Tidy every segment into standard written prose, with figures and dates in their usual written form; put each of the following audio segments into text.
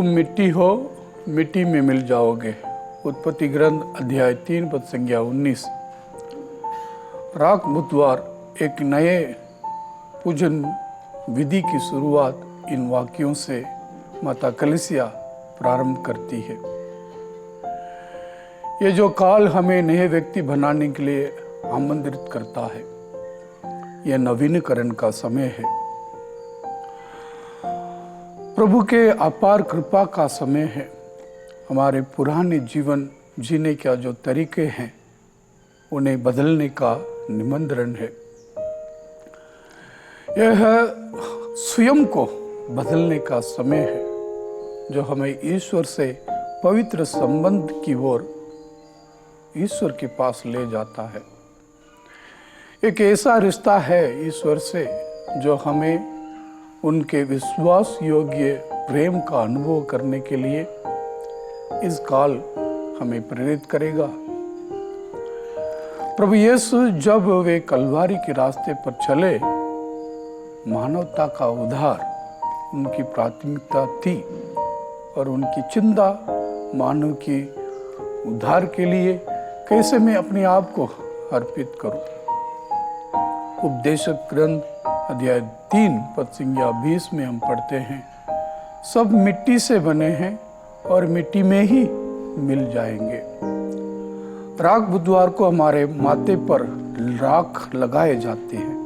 तुम मिट्टी हो, मिट्टी में मिल जाओगे। उत्पत्ति ग्रंथ अध्याय 3 पद संज्ञा 19। राख बुधवार एक नए पूजन विधि की शुरुआत इन वाक्यों से माता कलीसिया प्रारंभ करती है। ये जो काल हमें नए व्यक्ति बनाने के लिए आमंत्रित करता है, यह नवीनीकरण का समय है। प्रभु के अपार कृपा का समय है। हमारे पुराने जीवन जीने का जो तरीके हैं, उन्हें बदलने का निमंत्रण है। यह स्वयं को बदलने का समय है, जो हमें ईश्वर से पवित्र संबंध की ओर ईश्वर के पास ले जाता है। एक ऐसा रिश्ता है ईश्वर से जो हमें उनके विश्वास योग्य प्रेम का अनुभव करने के लिए इस काल हमें प्रेरित करेगा। प्रभु यीशु जब वे कलवारी के रास्ते पर चले, मानवता का उद्धार उनकी प्राथमिकता थी और उनकी चिंता मानव की उद्धार के लिए कैसे मैं अपने आप को अर्पित करूं। उपदेशक ग्रंथ अध्याय 3 पद संज्ञा 20 में हम पढ़ते हैं, सब मिट्टी से बने हैं और मिट्टी में ही मिल जाएंगे। राख बुधवार को हमारे माथे पर राख लगाए जाते हैं।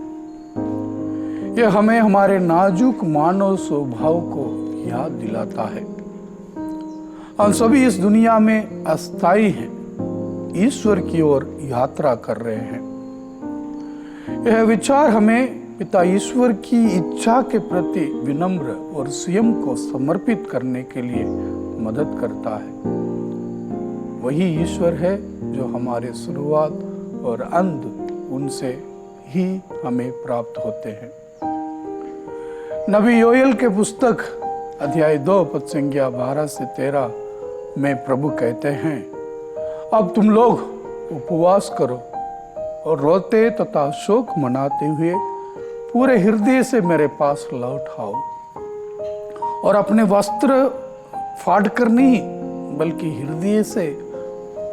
यह हमें हमारे नाजुक मानव स्वभाव को याद दिलाता है। हम सभी इस दुनिया में अस्थायी हैं, ईश्वर की ओर यात्रा कर रहे हैं। यह विचार हमें पिता ईश्वर की इच्छा के प्रति विनम्र और स्वयं को समर्पित करने के लिए मदद करता है। वही ईश्वर है जो हमारे शुरुआत और अंत उनसे ही हमें प्राप्त होते हैं। नबी योएल के पुस्तक अध्याय 2 पद संज्ञा 12 से 13 में प्रभु कहते हैं, अब तुम लोग उपवास करो और रोते तथा शोक मनाते हुए पूरे हृदय से मेरे पास लौट आओ और अपने वस्त्र फाड़ कर नहीं बल्कि हृदय से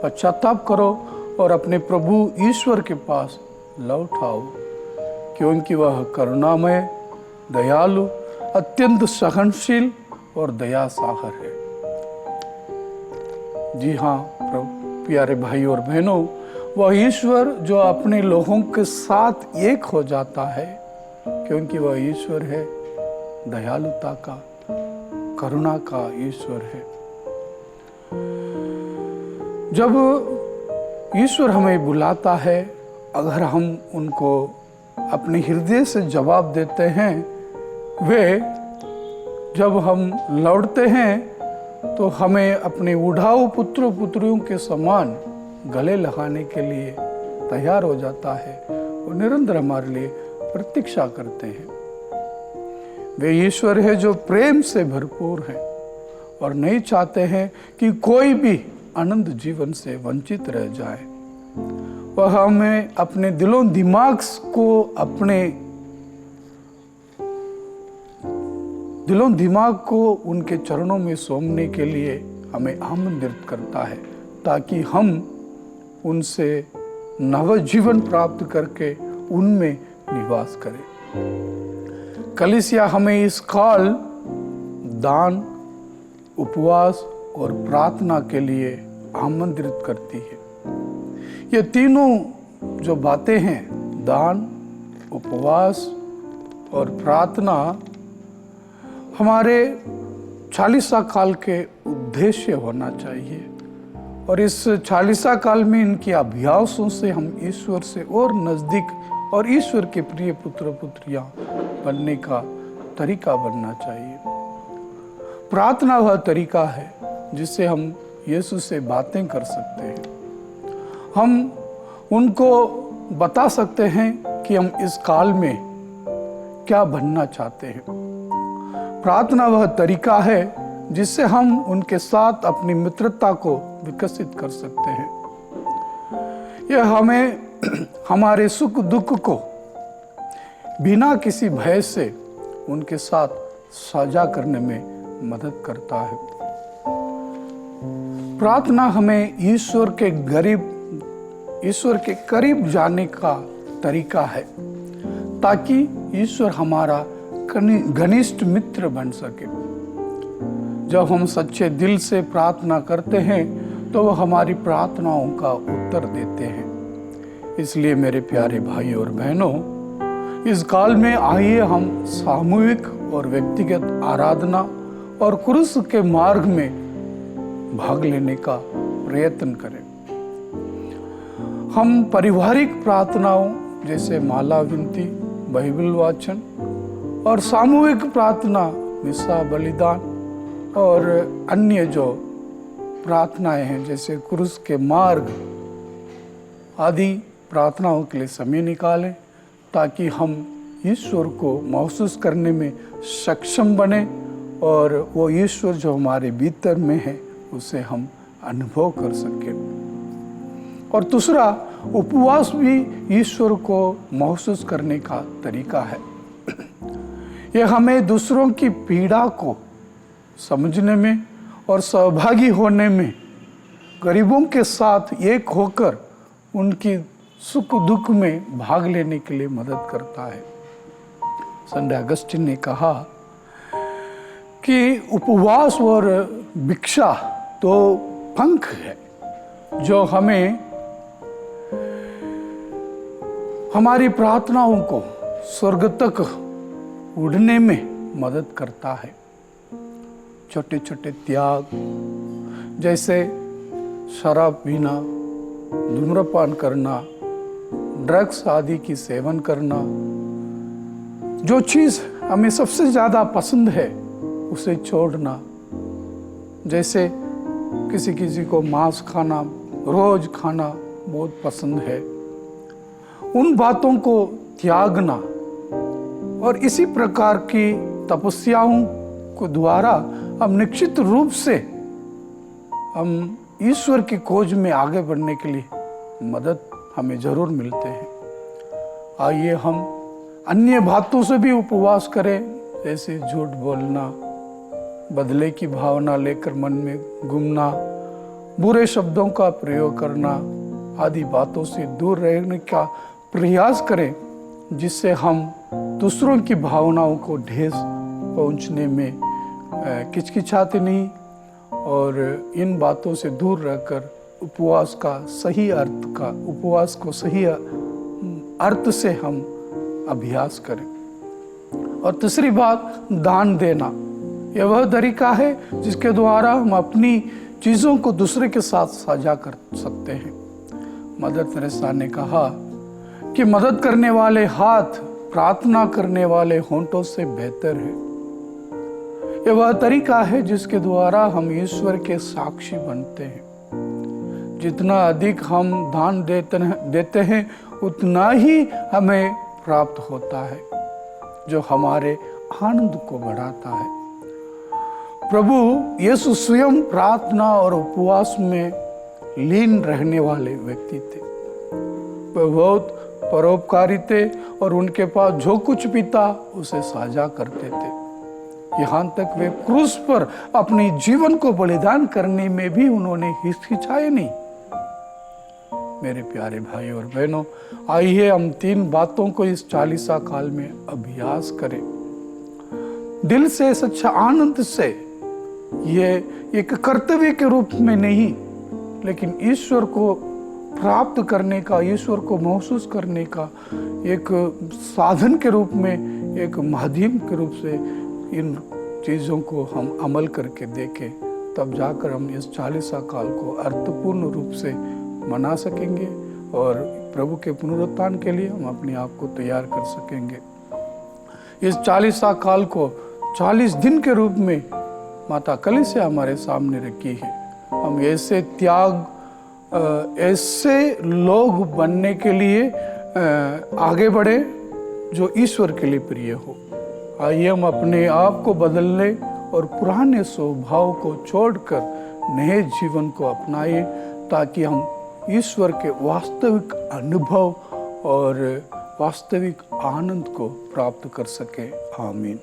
पश्चाताप करो और अपने प्रभु ईश्वर के पास लौट आओ, क्योंकि वह करुणामय, दयालु, अत्यंत सहनशील और दया सागर है। जी हाँ प्यारे भाई और बहनों, वह ईश्वर जो अपने लोगों के साथ एक हो जाता है, क्योंकि वह ईश्वर है दयालुता का, करुणा का ईश्वर है। जब ईश्वर हमें बुलाता है, अगर हम उनको अपने हृदय से जवाब देते हैं, वे जब हम लौटते हैं तो हमें अपने उठाऊ पुत्र पुत्रियों के समान गले लगाने के लिए तैयार हो जाता है और निरंतर हमारे लिए प्रतीक्षा करते हैं। वे ईश्वर है जो प्रेम से भरपूर हैं और नहीं चाहते हैं कि कोई भी आनंद जीवन से वंचित रह जाए। वह हमें अपने दिलों दिमाग को उनके चरणों में सौंपने के लिए हमें आमंत्रित करता है, ताकि हम उनसे नव जीवन प्राप्त करके उनमें निवास करें। कलीसिया हमें इस काल दान, उपवास और प्रार्थना के लिए आमंत्रित करती है। ये तीनों जो बातें हैं, दान, उपवास और प्रार्थना, हमारे 40 काल के उद्देश्य होना चाहिए और इस 40 काल में इनके अभ्यासों से हम ईश्वर से और नजदीक और ईश्वर के प्रिय पुत्र पुत्रियां बनने का तरीका बनना चाहिए। प्रार्थना वह तरीका है जिससे हम यीशु से बातें कर सकते हैं। हम उनको बता सकते हैं कि हम इस काल में क्या बनना चाहते हैं। प्रार्थना वह तरीका है जिससे हम उनके साथ अपनी मित्रता को विकसित कर सकते हैं। यह हमें हमारे सुख दुख को बिना किसी भय से उनके साथ साझा करने में मदद करता है। प्रार्थना हमें ईश्वर के करीब जाने का तरीका है, ताकि ईश्वर हमारा घनिष्ठ मित्र बन सके। जब हम सच्चे दिल से प्रार्थना करते हैं तो वह हमारी प्रार्थनाओं का उत्तर देते हैं। इसलिए मेरे प्यारे भाई और बहनों, इस काल में आइए हम सामूहिक और व्यक्तिगत आराधना और क्रूस के मार्ग में भाग लेने का प्रयत्न करें। हम पारिवारिक प्रार्थनाओं जैसे माला विनती, बाइबल वाचन और सामूहिक प्रार्थना, मिसा, बलिदान और अन्य जो प्रार्थनाएं हैं जैसे क्रूस के मार्ग आदि प्रार्थनाओं के लिए समय निकालें, ताकि हम ईश्वर को महसूस करने में सक्षम बने और वो ईश्वर जो हमारे भीतर में है उसे हम अनुभव कर सकें। और दूसरा, उपवास भी ईश्वर को महसूस करने का तरीका है। यह हमें दूसरों की पीड़ा को समझने में और सहभागी होने में, गरीबों के साथ एक होकर उनकी सुख दुख में भाग लेने के लिए मदद करता है। संत अगस्तीन ने कहा कि उपवास और भिक्षा तो पंख है जो हमें हमारी प्रार्थनाओं को स्वर्ग तक उड़ने में मदद करता है। छोटे छोटे त्याग जैसे शराब पीना, धूम्रपान करना, ड्रग्स आदि की सेवन करना, जो चीज़ हमें सबसे ज़्यादा पसंद है उसे छोड़ना, जैसे किसी को मांस खाना, रोज खाना बहुत पसंद है, उन बातों को त्यागना। और इसी प्रकार की तपस्याओं को द्वारा हम निश्चित रूप से हम ईश्वर की खोज में आगे बढ़ने के लिए मदद हमें जरूर मिलते हैं। आइए हम अन्य बातों से भी उपवास करें, जैसे झूठ बोलना, बदले की भावना लेकर मन में घूमना, बुरे शब्दों का प्रयोग करना आदि बातों से दूर रहने का प्रयास करें, जिससे हम दूसरों की भावनाओं को ठेस पहुंचने में किचकिचाते नहीं, और इन बातों से दूर रहकर उपवास को सही अर्थ से हम अभ्यास करें। और तीसरी बात, दान देना। यह वह तरीका है जिसके द्वारा हम अपनी चीज़ों को दूसरे के साथ साझा कर सकते हैं। मदर तेरेसा ने कहा कि मदद करने वाले हाथ प्रार्थना करने वाले होंठों से बेहतर है। यह वह तरीका है जिसके द्वारा हम ईश्वर के साक्षी बनते हैं। जितना अधिक हम दान देते हैं उतना ही हमें प्राप्त होता है, जो हमारे आनंद को बढ़ाता है। प्रभु यीशु स्वयं प्रार्थना और उपवास में लीन रहने वाले व्यक्ति थे। वे बहुत परोपकारी थे और उनके पास जो कुछ भी था उसे साझा करते थे। यहाँ तक वे क्रूस पर अपने जीवन को बलिदान करने में भी उन्होंने हिचकिचाए नहीं। मेरे प्यारे भाई और बहनों, आइए हम 3 बातों को इस 40 काल में अभ्यास करें। दिल से, सच्चा आनंद से, ये एक कर्तव्य के रूप में नहीं, लेकिन ईश्वर को प्राप्त करने का, ईश्वर को महसूस करने का एक साधन के रूप में, एक माध्यम के रूप से इन चीज़ों को हम अमल करके देखें, तब जाकर हम इस 40 काल को अर्थपूर्ण रूप से मना सकेंगे और प्रभु के पुनरुत्थान के लिए हम अपने आप को तैयार कर सकेंगे। इस 40 काल को 40 दिन के रूप में माता कलीसिया हमारे सामने रखी है। हम ऐसे लोग बनने के लिए आगे बढ़े जो ईश्वर के लिए प्रिय हो। आइए हम अपने आप को बदलने और पुराने स्वभाव को छोड़कर नए जीवन को अपनाएं, ताकि हम ईश्वर के वास्तविक अनुभव और वास्तविक आनंद को प्राप्त कर सके। आमीन।